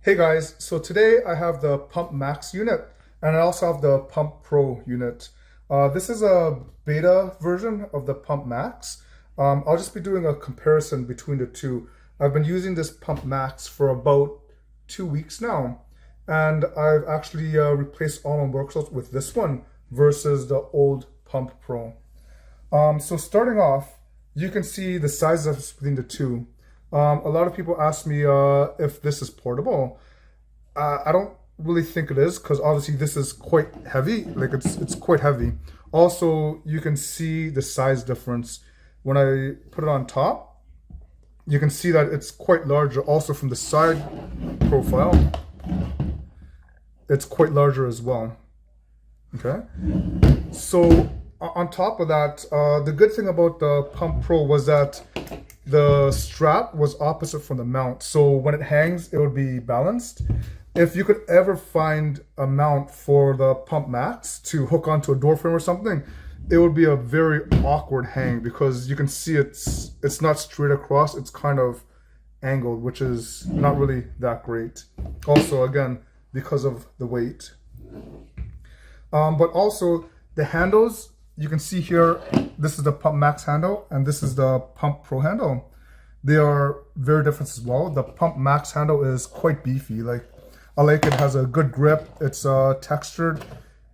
Hey guys, so today I have the Pump Max unit and I also have the Pump Pro unit. This is a beta version of the Pump Max. I'll just be doing a comparison between the two. I've been using this Pump Max for about 2 weeks now, and I've actually replaced all my workloads with this one versus the old Pump Pro. So starting off, you can see the size difference between the two. A lot of people ask me if this is portable. I don't really think it is because obviously this is quite heavy. Like it's quite heavy. Also, you can see the size difference when I put it on top. You can see that it's quite larger. Also from the side profile, it's quite larger as well. Okay, so on top of that, the good thing about the Pump Pro was that the strap was opposite from the mount, so when it hangs, it would be balanced. If you could ever find a mount for the Pump Max to hook onto a door frame or something, it would be a very awkward hang because you can see it's not straight across, it's kind of angled, which is not really that great. Also, again, because of the weight. But also the handles, you can see here, this is the Pump Max handle and this is the Pump Pro handle. They are very different as well. The Pump Max handle is quite beefy. I like it, has a good grip. It's textured.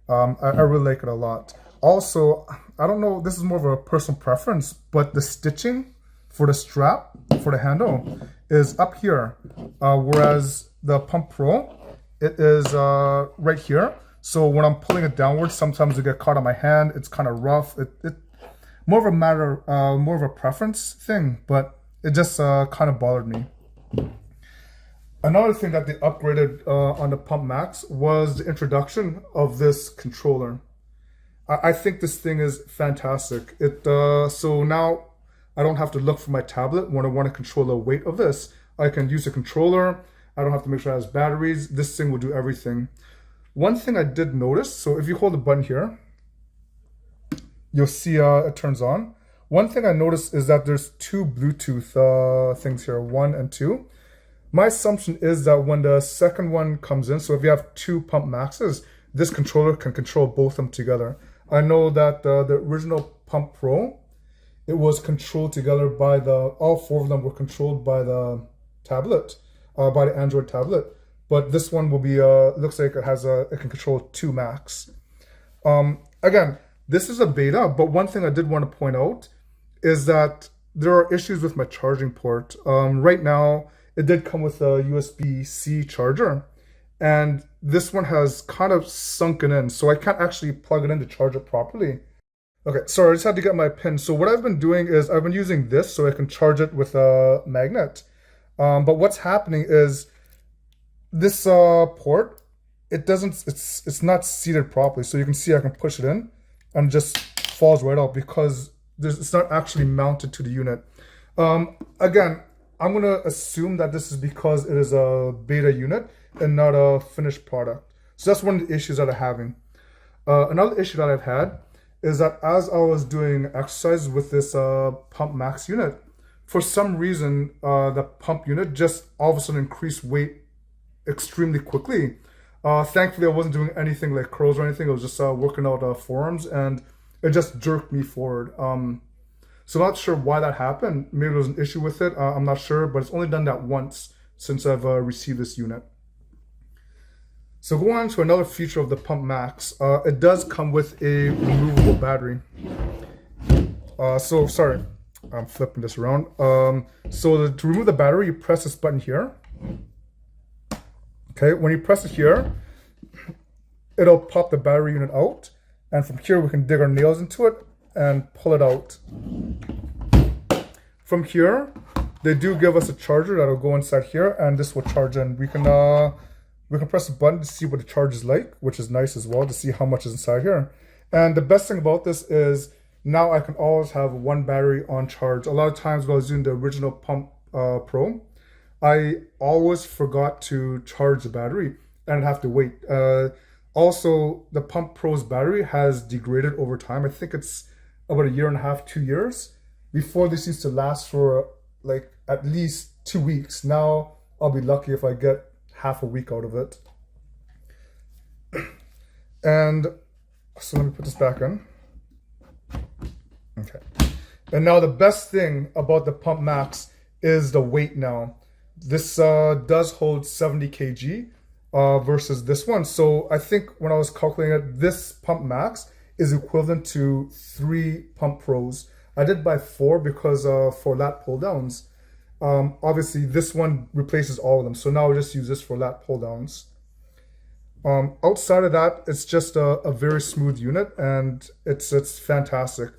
I really like it a lot. Also, I don't know, this is more of a personal preference, but the stitching for the strap, for the handle, is up here. Whereas the Pump Pro, it is right here. So when I'm pulling it downwards, sometimes it get caught on my hand. It's kind of rough. It more of a matter, more of a preference thing, but it just kind of bothered me. Another thing that they upgraded on the Pump Max was the introduction of this controller. I think this thing is fantastic. So now I don't have to look for my tablet when I want to control the weight of this. I can use a controller. I don't have to make sure it has batteries. This thing will do everything. One thing I did notice, so if you hold the button here, you'll see it turns on. One thing I noticed is that there's two Bluetooth things here, 1 and 2. My assumption is that when the second one comes in, so if you have two Pump Maxes, this controller can control both of them together. I know that the original Pump Pro, it was controlled together by all four of them were controlled by the tablet, by the Android tablet. But this one will be, looks like it can control 2 Max. Again, this is a beta, but one thing I did want to point out is that there are issues with my charging port. Right now, it did come with a USB-C charger, and this one has kind of sunken in, so I can't actually plug it in to charge it properly. Okay, sorry, I just had to get my pin. So what I've been doing is I've been using this so I can charge it with a magnet. But what's happening is this port, it's not seated properly. So you can see I can push it in and it just falls right out because it's not actually mounted to the unit. Again, I'm gonna assume that this is because it is a beta unit and not a finished product. So that's one of the issues that I'm having. Another issue that I've had is that as I was doing exercise with this Pump Max unit, for some reason, the pump unit just all of a sudden increased weight extremely quickly. Thankfully, I wasn't doing anything like curls or anything. I was just working out forearms, and it just jerked me forward. So I'm not sure why that happened. Maybe there was an issue with it. I'm not sure, but it's only done that once since I've received this unit. So going on to another feature of the Pump Max, it does come with a removable battery. So sorry, I'm flipping this around. So to remove the battery, you press this button here. Okay, when you press it here, it'll pop the battery unit out, and from here we can dig our nails into it and pull it out. From here, they do give us a charger that'll go inside here, and this will charge in. We can press the button to see what the charge is like, which is nice as well to see how much is inside here. And the best thing about this is now I can always have one battery on charge. A lot of times when I was doing the original Pump Pro, I always forgot to charge the battery and I'd have to wait. Also, the Pump Pro's battery has degraded over time. I think it's about 1.5 to 2 years. Before, this used to last for like at least 2 weeks. Now I'll be lucky if I get half a week out of it. And so let me put this back in. Okay. And now the best thing about the Pump Max is the weight now. This does hold 70 kg versus this one. So I think when I was calculating it, this Pump Max is equivalent to 3 Pump Pros. I did buy 4 because for lat pull downs. Obviously this one replaces all of them. So now I'll just use this for lat pull downs. Outside of that, it's just a very smooth unit, and it's fantastic.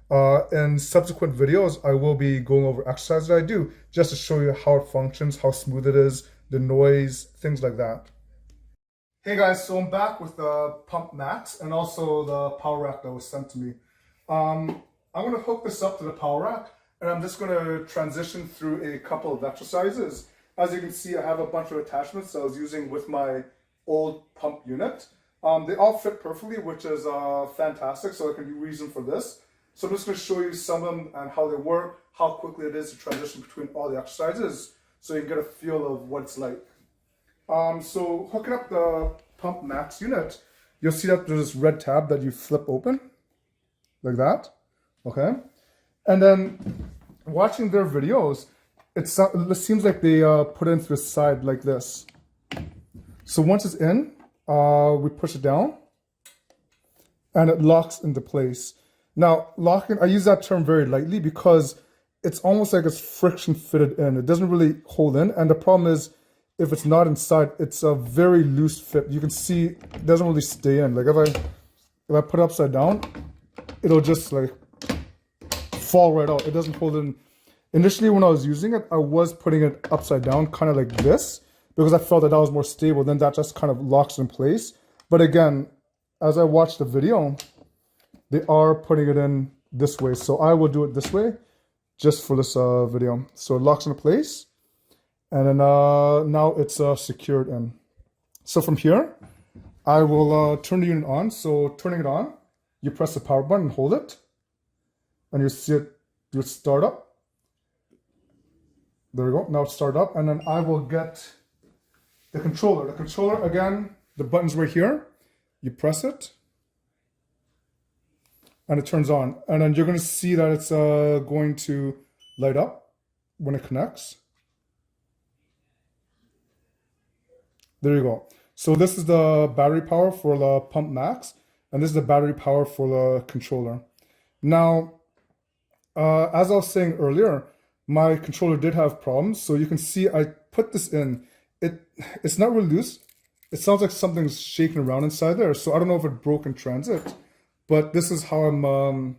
In subsequent videos, I will be going over exercises that I do just to show you how it functions, how smooth it is, the noise, things like that. Hey guys, so I'm back with the Pump Max and also the power rack that was sent to me. I'm going to hook this up to the power rack, and I'm just going to transition through a couple of exercises. As you can see, I have a bunch of attachments that I was using with my old pump unit. They all fit perfectly, which is fantastic, so I can use them for this. So I'm just going to show you some of them and how they work, how quickly it is to transition between all the exercises, so you can get a feel of what it's like. So hooking up the Pump Max unit, you'll see that there's this red tab that you flip open, like that, okay? And then watching their videos, it seems like they put it into the side like this. So once it's in, we push it down, and it locks into place. Now, locking, I use that term very lightly because it's almost like it's friction fitted in. It doesn't really hold in. And the problem is, if it's not inside, it's a very loose fit. You can see it doesn't really stay in. Like if I put it upside down, it'll just like fall right out. It doesn't hold in. Initially, when I was using it, I was putting it upside down, kind of like this, because I felt that was more stable. Then that just kind of locks in place. But again, as I watched the video, they are putting it in this way. So I will do it this way just for this video. So it locks into place. And then now it's secured in. So from here, I will turn the unit on. So turning it on, you press the power button and hold it. And you see it, you start up. There we go. Now it's started up. And then I will get the controller. The controller, again, the button's right here. You press it. And it turns on. And then you're going to see that it's going to light up when it connects. There you go. So this is the battery power for the Pump Max. And this is the battery power for the controller. Now, as I was saying earlier, my controller did have problems. So you can see I put this in. It's not really loose. It sounds like something's shaking around inside there. So I don't know if it broke in transit. But this is how I'm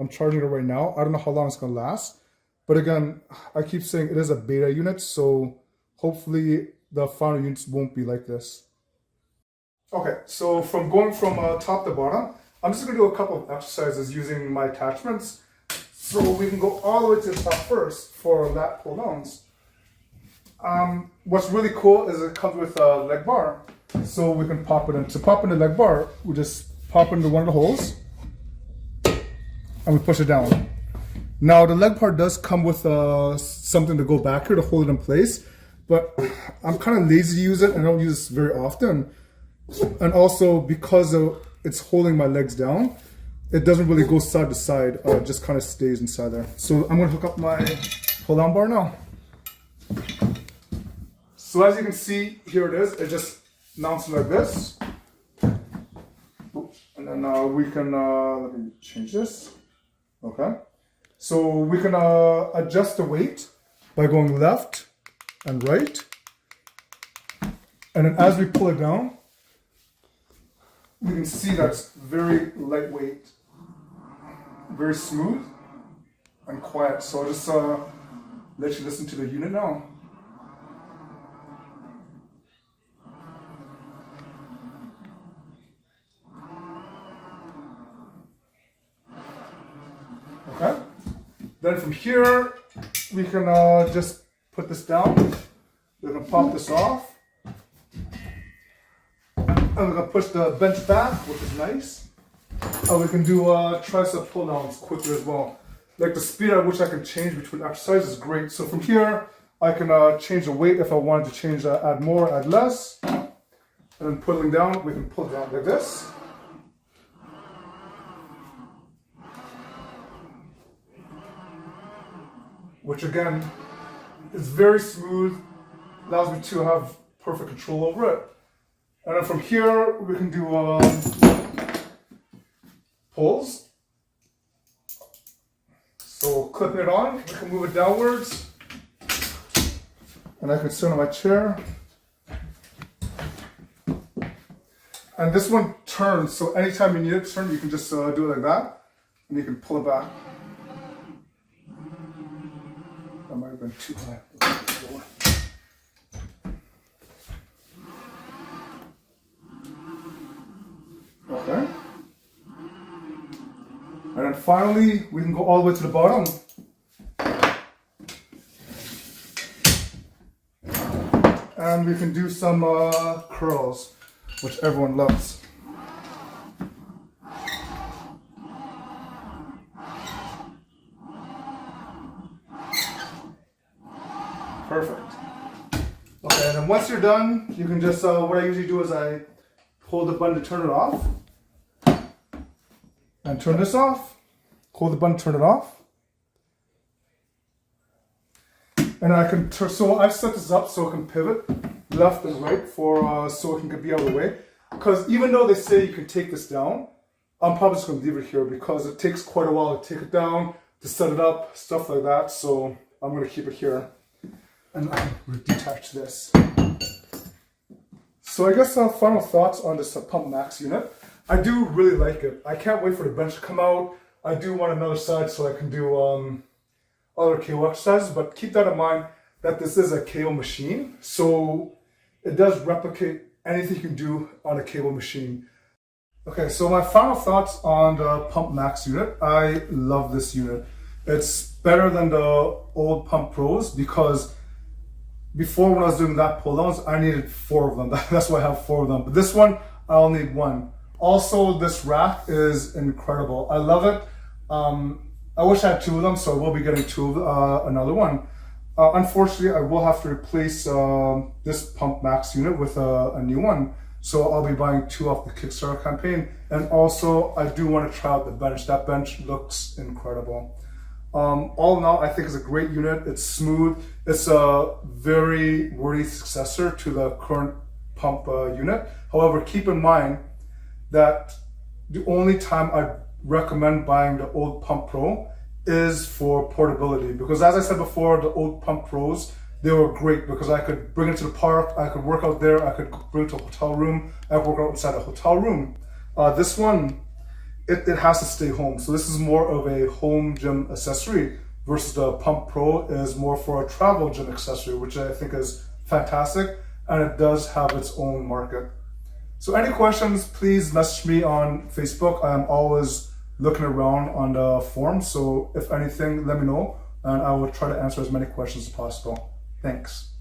charging it right now. I don't know how long it's going to last. But again, I keep saying it is a beta unit, so hopefully the final units won't be like this. Okay, so going from top to bottom, I'm just going to do a couple of exercises using my attachments. So we can go all the way to the top first for lat pull downs. What's really cool is it comes with a leg bar. So we can pop it in. To pop in the leg bar, we just pop into one of the holes and we push it down. Now the leg bar does come with something to go back here to hold it in place, but I'm kind of lazy to use it and I don't use this very often. And also because it's holding my legs down, it doesn't really go side to side, it just kind of stays inside there. So I'm going to hook up my pull down bar now. So as you can see, here it is. It just mounts like this. And then we can, let me change this. Okay. So we can adjust the weight by going left and right. And then as we pull it down, we can see that it's very lightweight, very smooth and quiet. So I'll just let you listen to the unit now. Okay. Then from here, we can just put this down. We're going to pop this off. And we're going to push the bench back, which is nice. And we can do tricep pull downs quickly as well. Like the speed at which I can change between exercises is great. So from here, I can change the weight if I wanted to change that, add more, add less. And then pulling down, we can pull it down like this. Which again, is very smooth, allows me to have perfect control over it. And then from here, we can do pulls. So clipping it on, we can move it downwards. And I can sit on my chair. And this one turns, so anytime you need it to turn, you can just do it like that. And you can pull it back. That might have been too high. Okay. And then finally, we can go all the way to the bottom. And we can do some curls, which everyone loves. Perfect. Okay, and then once you're done, you can just, what I usually do is I hold the button to turn it off. And turn this off. Hold the button, turn it off. And I can turn, so I've set this up so it can pivot left and right for, so it can be out of the way. Because even though they say you can take this down, I'm probably just going to leave it here because it takes quite a while to take it down, to set it up, stuff like that. So I'm going to keep it here. And I'm going to detach this. So I guess final thoughts on this Pump Max unit. I do really like it. I can't wait for the bench to come out. I do want another side so I can do other KO exercises, but keep that in mind that this is a KO machine. So it does replicate anything you can do on a KO machine. Okay, so my final thoughts on the Pump Max unit. I love this unit. It's better than the old Pump Pros because before when I was doing that pull downs, I needed 4 of them. That's why I have 4 of them. But this one, I only need 1. Also, this rack is incredible. I love it. I wish I had 2 of them, so I will be getting 2 of another one. Unfortunately, I will have to replace this Pump Max unit with a new one. So I'll be buying 2 off the Kickstarter campaign. And also, I do want to try out the bench. That bench looks incredible. All in all, I think it's a great unit. It's smooth. It's a very worthy successor to the current Pump unit. However, keep in mind that the only time I recommend buying the old Pump Pro is for portability. Because as I said before, the old Pump Pros, they were great because I could bring it to the park, I could work out there, I could bring it to a hotel room, I could work out inside a hotel room. This one, it has to stay home. So this is more of a home gym accessory versus the Pump Pro is more for a travel gym accessory, which I think is fantastic. And it does have its own market. So any questions, please message me on Facebook. I'm always looking around on the forum. So if anything, let me know and I will try to answer as many questions as possible. Thanks.